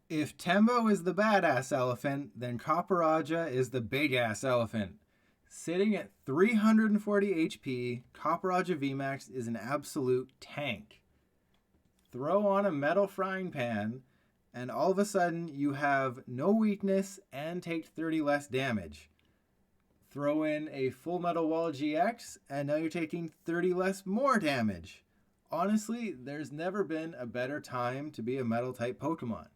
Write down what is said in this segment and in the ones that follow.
If Tembo is the badass elephant, then Copperajah is the big ass elephant. Sitting at 340 HP, Copperajah VMAX is an absolute tank. Throw on a Metal Frying Pan, and all of a sudden you have no weakness and take 30 less damage. Throw in a Full Metal Wall GX, and now you're taking 30 less more damage. Honestly, there's never been a better time to be a metal type Pokemon.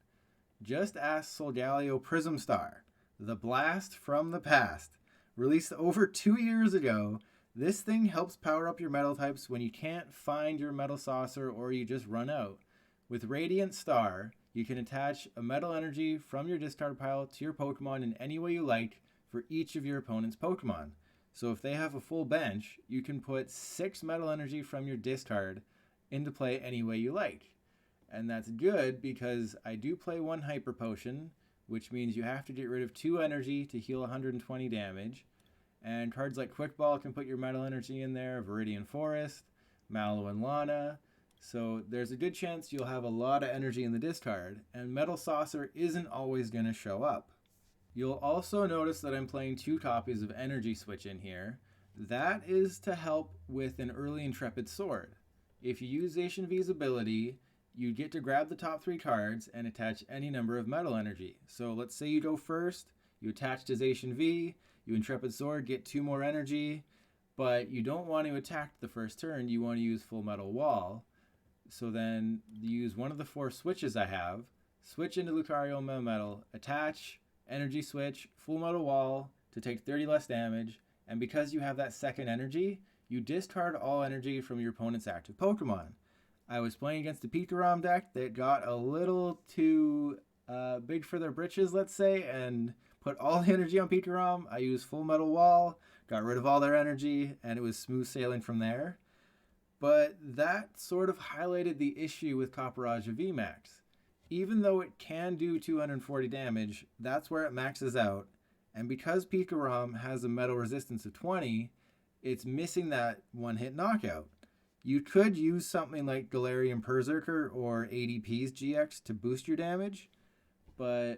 Just ask Solgaleo Prism Star, the blast from the past. Released over 2 years ago, this thing helps power up your metal types when you can't find your Metal Saucer or you just run out. With Radiant Star, you can attach a metal energy from your discard pile to your Pokemon in any way you like for each of your opponent's Pokemon. So if they have a full bench, you can put 6 metal energy from your discard into play any way you like. And that's good because I do play 1 Hyper Potion, which means you have to get rid of 2 energy to heal 120 damage. And cards like Quick Ball can put your metal energy in there, Viridian Forest, Mallow Lana. So there's a good chance you'll have a lot of energy in the discard, and Metal Saucer isn't always going to show up. You'll also notice that I'm playing 2 copies of Energy Switch in here. That is to help with an early Intrepid Sword. If you use Zacian V's ability, you get to grab the top 3 cards and attach any number of metal energy. So let's say you go first, you attach to Zacian V, you Intrepid Sword, get 2 more energy, but you don't want to attack the first turn, you want to use Full Metal Wall. So then you use one of the 4 switches I have, switch into Lucario and Melmetal, attach, energy switch, Full Metal Wall to take 30 less damage, and because you have that second energy, you discard all energy from your opponent's active Pokemon. I was playing against a Pikarom deck that got a little too big for their britches, let's say, and put all the energy on Pikarom. I used Full Metal Wall, got rid of all their energy, and it was smooth sailing from there. But that sort of highlighted the issue with Copperajah VMAX. Even though it can do 240 damage, that's where it maxes out. And because Pikarom has a metal resistance of 20, it's missing that one-hit knockout. You could use something like Galarian Berserker or ADP's GX to boost your damage, but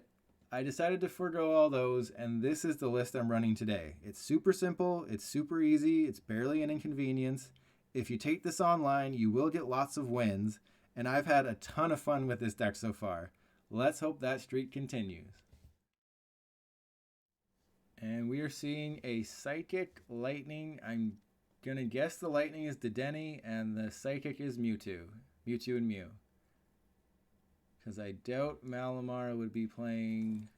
I decided to forego all those, and this is the list I'm running today. It's super simple, it's super easy, it's barely an inconvenience. If you take this online, you will get lots of wins, and I've had a ton of fun with this deck so far. Let's hope that streak continues. And we are seeing a Psychic Lightning. I'm going to guess the Lightning is Dedenne, and the Psychic is Mewtwo. Mewtwo and Mew. Because I doubt Malamar would be playing,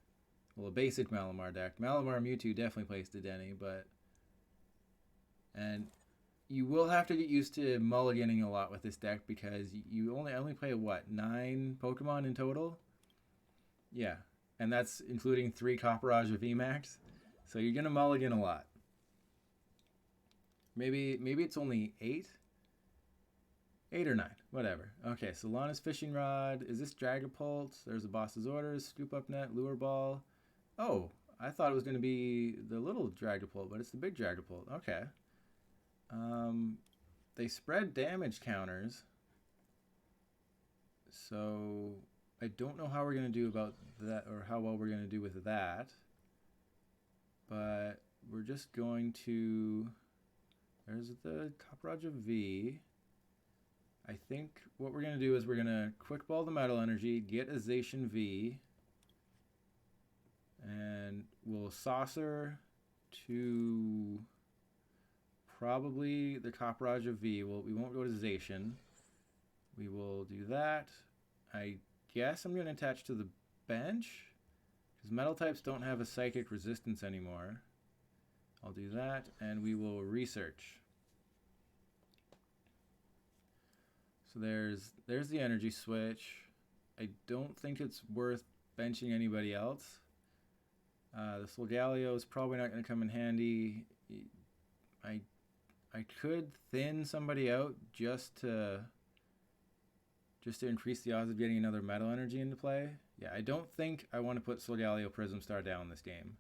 well, a basic Malamar deck. Malamar Mewtwo definitely plays Dedenne, but... And you will have to get used to mulliganing a lot with this deck because you only play, what, 9 Pokemon in total? Yeah, and that's including 3 Copperajah VMAX. So you're going to mulligan a lot. Maybe it's only 8? 8 or 9, whatever. Okay, so Lana's Fishing Rod. Is this Dragapult? There's a Boss's Orders, Scoop Up Net, Lure Ball. Oh, I thought it was going to be the little Dragapult, but it's the big Dragapult. Okay. They spread damage counters. So I don't know how we're going to do about that, or how well we're going to do with that. But we're just going to... There's the Copperajah V. I think what we're going to do is we're going to Quick Ball the Metal Energy, get a Zacian V, and we'll Saucer to probably the Copperajah V. We won't go to Zacian. We will do that. I guess I'm going to attach to the bench, because metal types don't have a psychic resistance anymore. I'll do that, and we will research. So there's the energy switch. I don't think it's worth benching anybody else. The Solgaleo is probably not going to come in handy. I could thin somebody out just to increase the odds of getting another metal energy into play. Yeah, I don't think I want to put Solgaleo Prism Star down this game.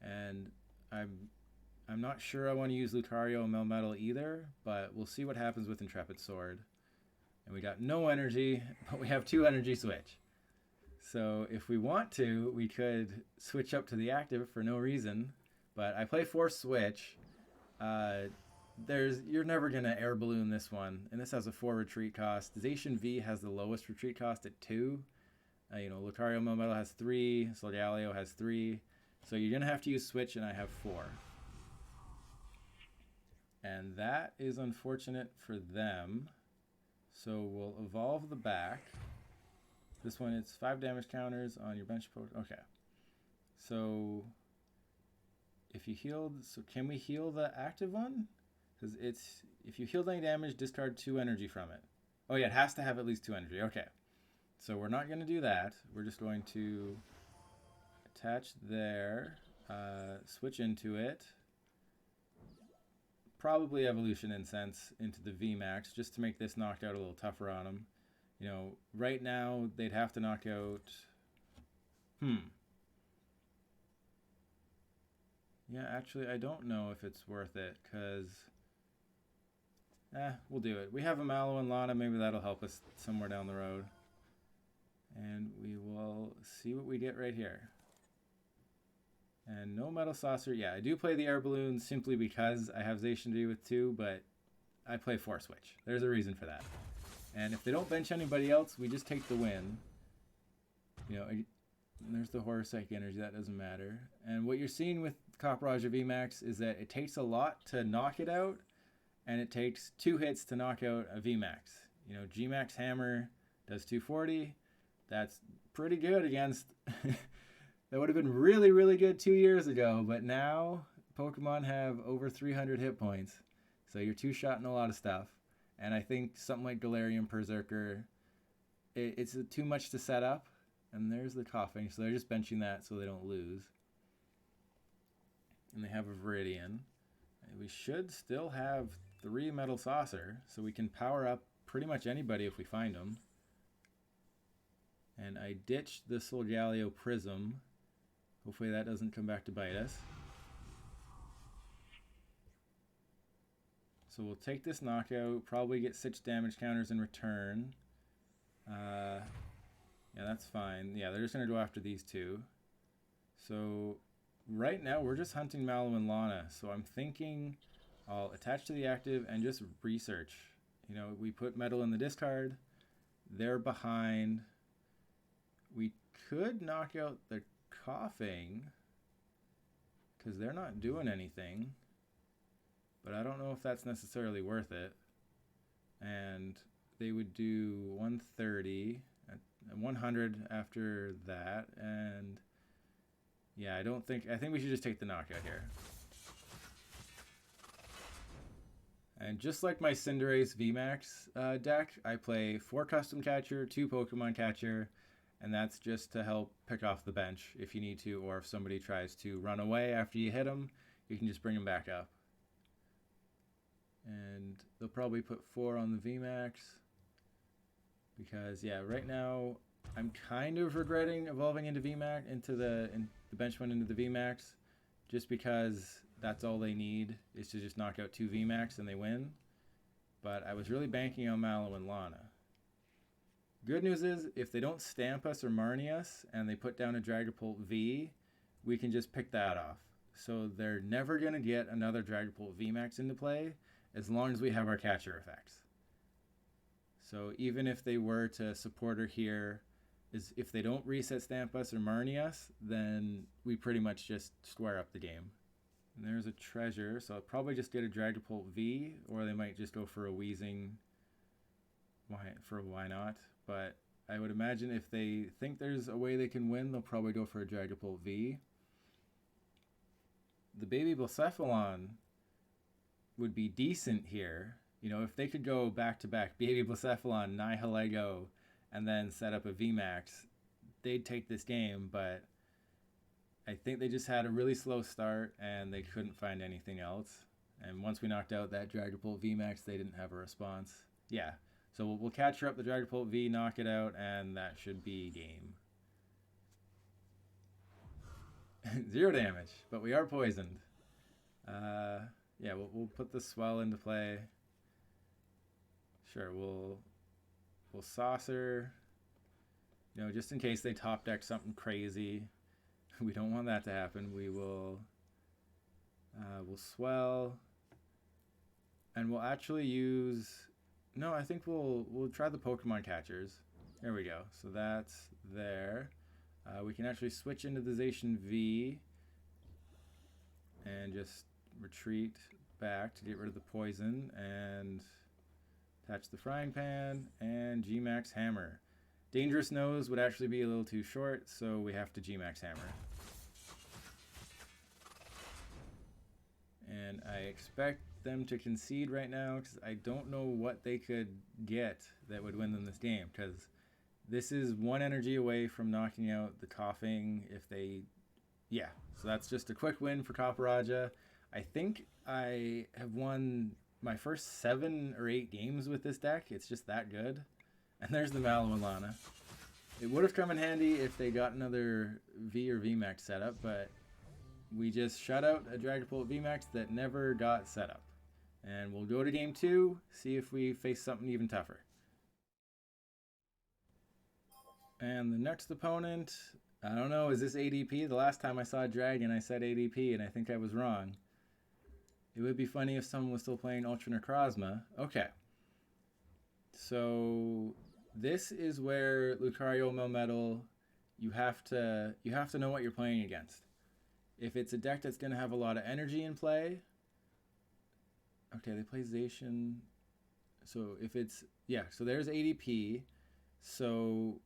And I'm not sure I want to use Lucario and Melmetal either, but we'll see what happens with Intrepid Sword. And we got no energy, but we have 2 energy switch. So if we want to, we could switch up to the active for no reason. But I play Force Switch. You're never going to Air Balloon this one. And this has a 4 retreat cost. Zacian V has the lowest retreat cost at 2. Lucario Melmetal has 3. Solgaleo has 3. So you're going to have to use Switch, and I have 4. And that is unfortunate for them. So we'll evolve the back. This one, it's 5 damage counters on your bench. Okay. So if you healed, so can we heal the active one? Because if you healed any damage, discard 2 energy from it. Oh yeah, it has to have at least 2 energy. Okay. So we're not going to do that. We're just going to attach there, switch into it. Probably Evolution Incense into the VMAX just to make this knockout a little tougher on them. Right now they'd have to knock out... Yeah, actually, I don't know if it's worth it, because... we'll do it. We have a Mallow Lana, maybe that'll help us somewhere down the road. And we will see what we get right here. And no Metal Saucer. Yeah, I do play the Air Balloon simply because I have Zacian V with 2, but I play Force Switch. There's a reason for that. And if they don't bench anybody else, we just take the win. There's the Horror Psych Energy, that doesn't matter. And what you're seeing with Copperajah VMAX is that it takes a lot to knock it out, and it takes 2 hits to knock out a VMAX. Gmax Hammer does 240. That's pretty good against... That would have been really, really good 2 years ago, but now Pokemon have over 300 hit points. So you're 2-shotting a lot of stuff. And I think something like Galarian Berserker, it's too much to set up. And there's the coughing, so they're just benching that so they don't lose. And they have a Viridian. And we should still have 3 Metal Saucer, so we can power up pretty much anybody if we find them. And I ditched the Solgaleo Prism. Hopefully that doesn't come back to bite us. So we'll take this knockout, probably get 6 damage counters in return. Yeah, that's fine. Yeah, they're just going to go after these 2. So right now we're just hunting Mallow Lana. So I'm thinking I'll attach to the active and just research. We put metal in the discard. They're behind. We could knock out the coughing because they're not doing anything, but I don't know if that's necessarily worth it. And they would do 130 and 100 after that, and yeah, I think we should just take the knockout here. And just like my Cinderace VMAX deck, I play 4 Custom Catcher, 2 Pokemon Catcher, and that's just to help pick off the bench if you need to, or if somebody tries to run away after you hit them, you can just bring them back up. And they'll probably put 4 on the VMAX, because yeah, right now I'm kind of regretting evolving into VMAX, into the bench one into the VMAX, just because that's all they need is to just knock out 2 VMAX and they win. But I was really banking on Mallow and Lana. Good news is, if they don't stamp us or Marnie us, and they put down a Dragapult V, we can just pick that off. So they're never going to get another Dragapult VMAX into play, as long as we have our catcher effects. So even if they were to support her here, if they don't reset stamp us or Marnie us, then we pretty much just square up the game. And there's a treasure, so I'll probably just get a Dragapult V, or they might just go for a Wheezing. Why not? But I would imagine if they think there's a way they can win, they'll probably go for a Dragapult V. The Baby Blacephalon would be decent here. If they could go back-to-back Baby Blacephalon, Nihilego, and then set up a VMAX, they'd take this game, but I think they just had a really slow start and they couldn't find anything else. And once we knocked out that Dragapult VMAX, they didn't have a response. Yeah. So we'll capture up the Dragapult V, knock it out, and that should be game. 0 damage, but we are poisoned. Yeah, we'll put the Swell into play. Sure, we'll Saucer. You know, just in case they top deck something crazy. We don't want that to happen. We will we'll swell, and we'll actually use, no, I think we'll try the Pokemon Catchers. There we go. So that's there. We can actually switch into the Zacian V and just retreat back to get rid of the poison and attach the frying pan and GMAX hammer. Dangerous Nose would actually be a little too short, so we have to GMAX hammer. And I expect them to concede right now because I don't know what they could get that would win them this game, because this is one energy away from knocking out the coughing if they, yeah. So that's just a quick win for Copperajah. I think I have won my first 7 or 8 games with this deck. It's just that good. And there's the Mallow Lana. It would have come in handy if they got another V or VMAX setup, but we just shut out a Dragapult VMAX that never got set up. And we'll go to game 2, see if we face something even tougher. And the next opponent, I don't know, is this ADP? The last time I saw a Dragon, I said ADP, and I think I was wrong. It would be funny if someone was still playing Ultra Necrozma. Okay. So this is where Lucario Melmetal, you have to know what you're playing against. If it's a deck that's going to have a lot of energy in play, okay, they play Zacian. So if it's, yeah, so there's ADP. So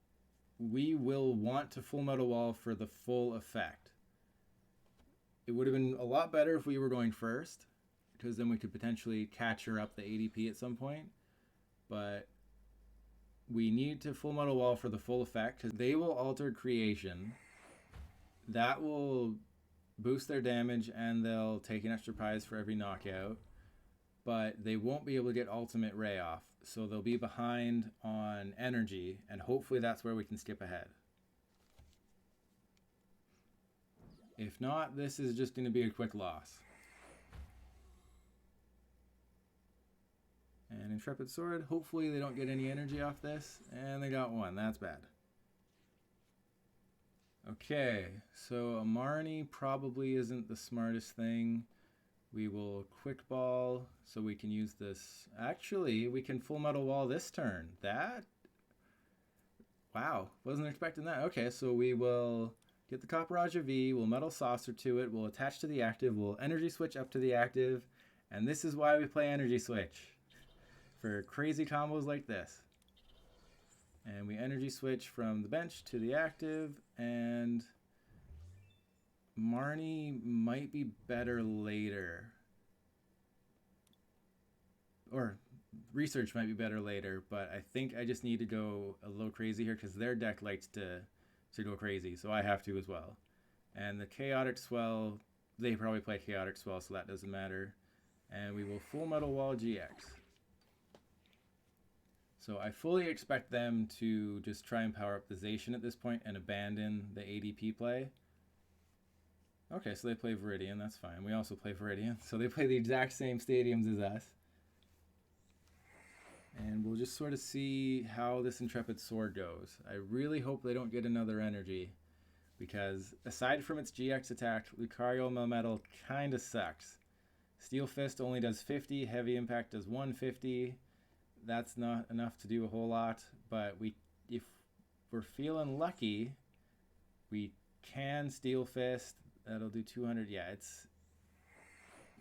we will want to Full Metal Wall for the full effect. It would have been a lot better if we were going first, because then we could potentially catcher up the ADP at some point. But we need to Full Metal Wall for the full effect, because they will alter creation. That will boost their damage, and they'll take an extra prize for every knockout. But they won't be able to get ultimate ray off, so they'll be behind on energy, and hopefully that's where we can skip ahead. If not, this is just going to be a quick loss. And Intrepid Sword, hopefully they don't get any energy off this, and they got 1. That's bad. Okay, so a Marnie probably isn't the smartest thing. We will Quick Ball, so we can use this. Actually, we can Full Metal Wall this turn. That, wow, wasn't expecting that. Okay, so we will get the Copperajah V, we'll Metal Saucer to it, we'll attach to the active, we'll Energy Switch up to the active, and this is why we play Energy Switch, for crazy combos like this. And we Energy Switch from the bench to the active, and Marnie might be better later. Or Research might be better later, but I think I just need to go a little crazy here because their deck likes to go crazy, so I have to as well. And the Chaotic Swell, they probably play Chaotic Swell, so that doesn't matter. And we will Full Metal Wall GX. So I fully expect them to just try and power up the Zacian at this point and abandon the ADP play. Okay, so they play Viridian, that's fine. We also play Viridian, so they play the exact same stadiums as us. And we'll just sort of see how this Intrepid Sword goes. I really hope they don't get another energy, because aside from its GX attack, Lucario Melmetal kind of sucks. Steel Fist only does 50, Heavy Impact does 150. That's not enough to do a whole lot, but if we're feeling lucky, we can Steel Fist. That'll do 200. Yeah,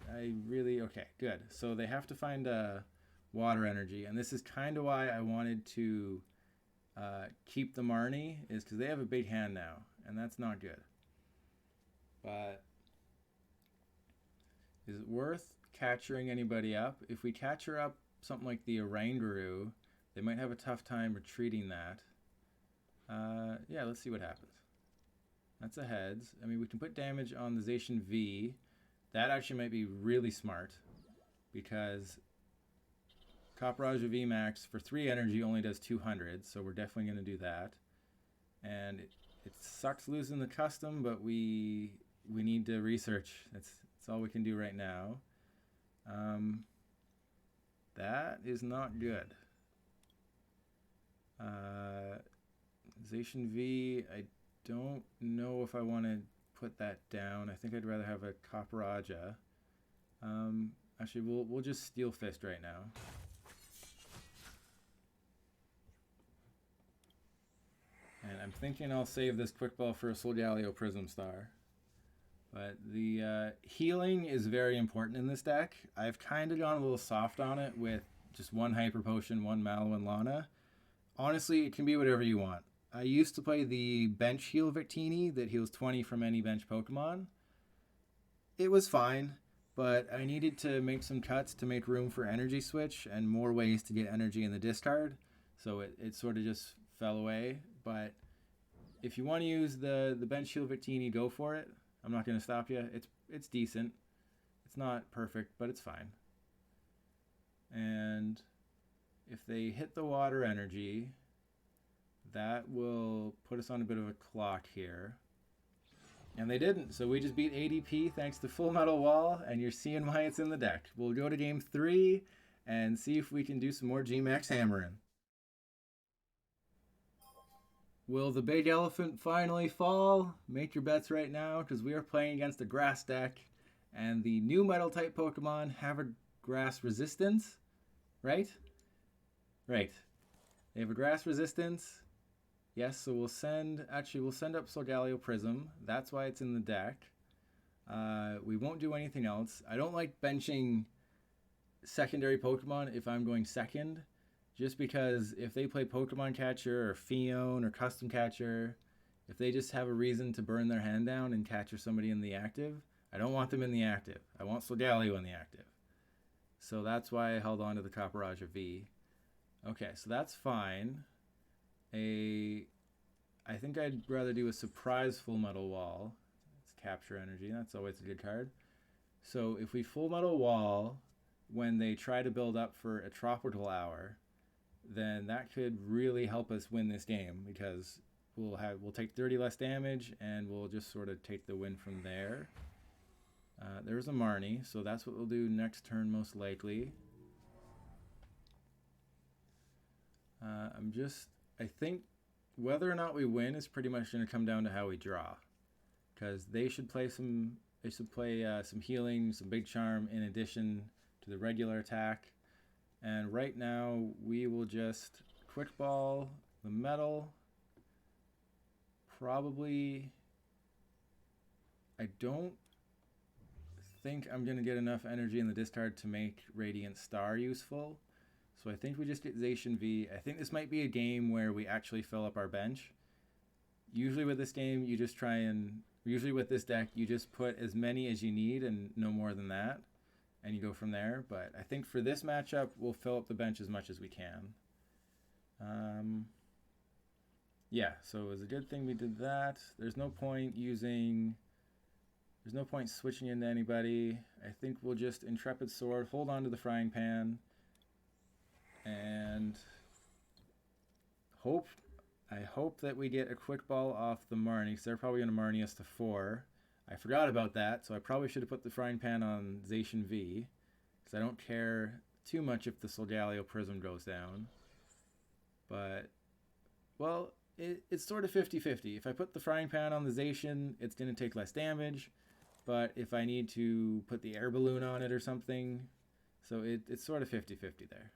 okay, good. So they have to find a water energy, and this is kind of why I wanted to keep the Marnie, is because they have a big hand now, and that's not good. But is it worth catchering anybody up? If we catcher up something like the Oranguru, they might have a tough time retreating that. Yeah, let's see what happens. That's a heads. I mean, we can put damage on the Zacian V. That actually might be really smart, because Copperajah VMAX for 3 energy only does 200, so we're definitely going to do that. And it sucks losing the custom, but we need to research. That's all we can do right now. That is not good. Zacian V, I don't know if I want to put that down. I think I'd rather have a Copperajah. Actually, we'll just Steel Fist right now. And I'm thinking I'll save this Quick Ball for a Solgaleo Prism Star. But the healing is very important in this deck. I've kind of gone a little soft on it with just one Hyper Potion, one Mallow Lana. Honestly, it can be whatever you want. I used to play the bench heal Victini that heals 20 from any bench Pokemon. It was fine, but I needed to make some cuts to make room for Energy Switch and more ways to get energy in the discard. So it sort of just fell away. But if you want to use the bench heal Victini, go for it. I'm not going to stop you. It's decent. It's not perfect, but it's fine. And if they hit the water energy, that will put us on a bit of a clock here. And they didn't, so we just beat ADP thanks to Full Metal Wall, and you're seeing why it's in the deck. We'll go to game 3 and see if we can do some more GMAX hammering. Will the big elephant finally fall? Make your bets right now, because we are playing against a grass deck, and the new metal type Pokemon have a grass resistance, right? Right. They have a grass resistance. Yes, so we'll send up Solgaleo Prism. That's why it's in the deck. We won't do anything else. I don't like benching secondary Pokemon if I'm going second, just because if they play Pokemon Catcher or Fion or Custom Catcher, if they just have a reason to burn their hand down and catcher somebody in the active, I don't want them in the active. I want Solgaleo in the active. So that's why I held on to the Copperajah V. Okay, so that's fine. I think I'd rather do a surprise Full Metal Wall. It's capture energy. That's always a good card. So if we Full Metal Wall when they try to build up for a Tropical Hour, then that could really help us win this game, because we'll take 30 less damage and we'll just sort of take the win from there. There's a Marnie, so that's what we'll do next turn most likely. I think whether or not we win is pretty much going to come down to how we draw, because they should play some healing, some Big Charm in addition to the regular attack. And right now we will just Quick Ball the metal. Probably, I don't think I'm going to get enough energy in the discard to make Radiant Star useful. So I think we just get Zacian V. I think this might be a game where we actually fill up our bench. Usually with this game, you just usually with this deck, you just put as many as you need and no more than that, and you go from there. But I think for this matchup, we'll fill up the bench as much as we can. Yeah, so it was a good thing we did that. There's no point switching into anybody. I think we'll just Intrepid Sword, hold on to the Frying Pan, and I hope that we get a Quick Ball off the Marnie, because they're probably going to Marnie us to 4. I forgot about that, so I probably should have put the Frying Pan on Zacian V, because I don't care too much if the Solgaleo Prism goes down. But, well, it's sort of 50-50. If I put the Frying Pan on the Zacian, it's going to take less damage, but if I need to put the Air Balloon on it or something, so it's sort of 50-50 there.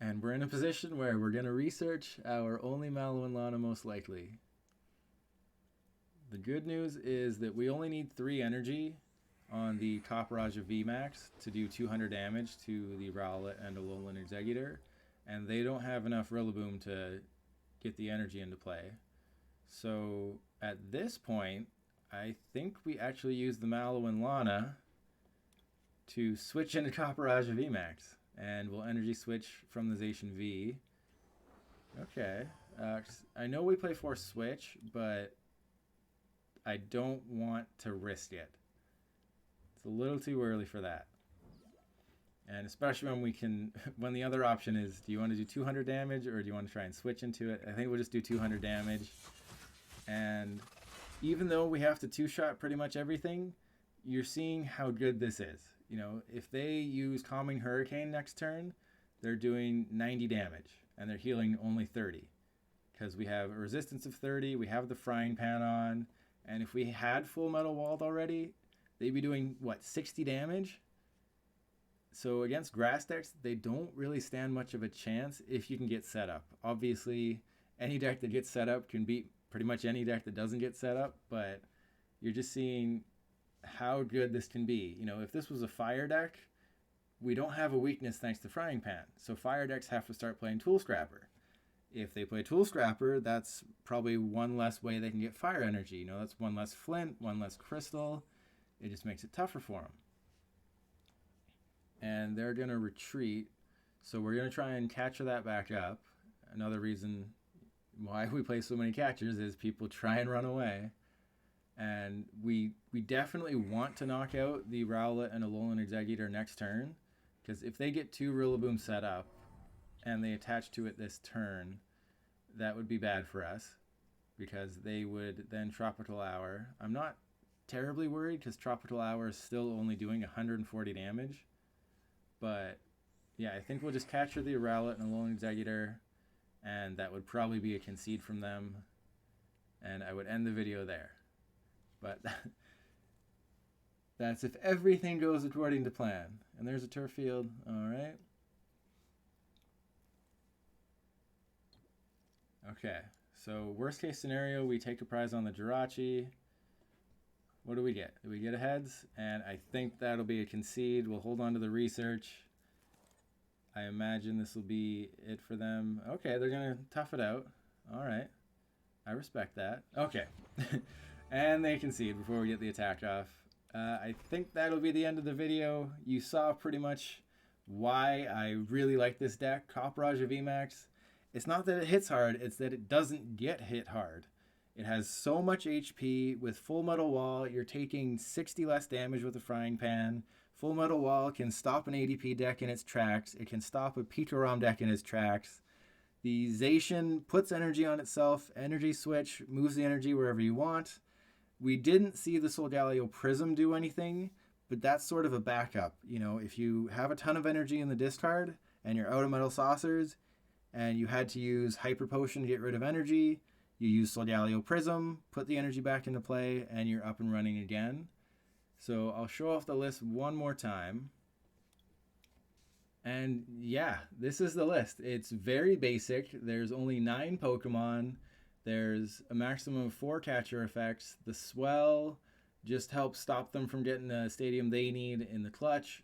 And we're in a position where we're going to research our only Mallow Lana most likely. The good news is that we only need 3 energy on the Copperajah VMAX to do 200 damage to the Rowlet and Alolan Exeggutor, and they don't have enough Rillaboom to get the energy into play. So at this point, I think we actually use the Mallow Lana to switch into Copperajah VMAX. And we'll energy switch from the Zacian V. Okay. I know we play Force Switch, but I don't want to risk it. It's a little too early for that. And especially when the other option is, do you want to do 200 damage or do you want to try and switch into it? I think we'll just do 200 damage. And even though we have to 2-shot pretty much everything, you're seeing how good this is. You know, if they use Calming Hurricane next turn, they're doing 90 damage. and they're healing only 30. Because we have a resistance of 30, we have the Frying Pan on, and if we had full metal walled already, they'd be doing, what, 60 damage? So against grass decks, they don't really stand much of a chance if you can get set up. Obviously, any deck that gets set up can beat pretty much any deck that doesn't get set up, but you're just seeing how good this can be. You know, if this was a fire deck, we don't have a weakness thanks to Frying Pan. So fire decks have to start playing Tool Scrapper. If they play Tool Scrapper, that's probably one less way they can get fire energy. You know, that's one less flint, one less crystal. It just makes it tougher for them. And they're going to retreat. So we're going to try and catcher that back up. Another reason why we play so many catchers is people try and run away. And we definitely want to knock out the Rowlet and Alolan Exeggutor next turn. Because if they get 2 Rillaboom set up and they attach to it this turn, that would be bad for us. Because they would then Tropical Hour. I'm not terribly worried because Tropical Hour is still only doing 140 damage. But yeah, I think we'll just capture the Rowlet and Alolan Exeggutor, and that would probably be a concede from them, and I would end the video there. But that's if everything goes according to plan. And there's a turf field. All right. Okay, so worst case scenario, we take a prize on the Jirachi. What do we get? Do we get a heads? And I think that'll be a concede. We'll hold on to the research. I imagine this will be it for them. Okay, they're going to tough it out. All right. I respect that. Okay. And they concede before we get the attack off. I think that'll be the end of the video. You saw pretty much why I really like this deck. Copperajah VMAX. It's not that it hits hard, it's that it doesn't get hit hard. It has so much HP. With Full Metal Wall, you're taking 60 less damage with the Frying Pan. Full Metal Wall can stop an ADP deck in its tracks. It can stop a Pikarom deck in its tracks. The Zacian puts energy on itself. Energy Switch moves the energy wherever you want. We didn't see the Solgaleo Prism do anything, but that's sort of a backup. You know, if you have a ton of energy in the discard and you're out of Metal Saucers and you had to use Hyper Potion to get rid of energy, you use Solgaleo Prism, put the energy back into play, and you're up and running again. So I'll show off the list one more time. And yeah, this is the list. It's very basic. There's only 9 Pokemon. There's a maximum of 4 catcher effects. The Swell just helps stop them from getting the stadium they need in the clutch.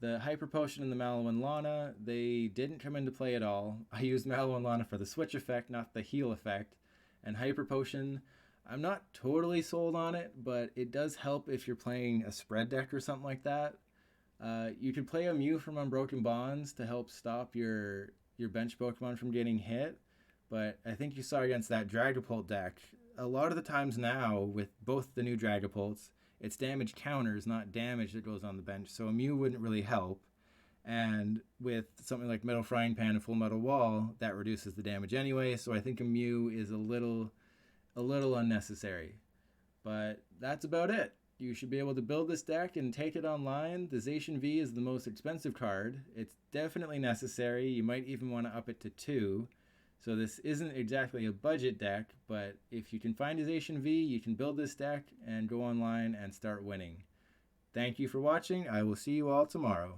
The Hyper Potion and the Mallow Lana, they didn't come into play at all. I used Mallow Lana for the switch effect, not the heal effect. And Hyper Potion, I'm not totally sold on it, but it does help if you're playing a spread deck or something like that. You can play a Mew from Unbroken Bonds to help stop your bench Pokemon from getting hit, but I think you saw against that Dragapult deck, a lot of the times now with both the new Dragapults, it's damage counters, not damage that goes on the bench, so a Mew wouldn't really help. And with something like Metal Frying Pan and Full Metal Wall, that reduces the damage anyway, so I think a Mew is a little unnecessary. But that's about it. You should be able to build this deck and take it online. The Zacian V is the most expensive card. It's definitely necessary. You might even want to up it to 2. So this isn't exactly a budget deck, but if you can find a Zacian V, you can build this deck and go online and start winning. Thank you for watching. I will see you all tomorrow.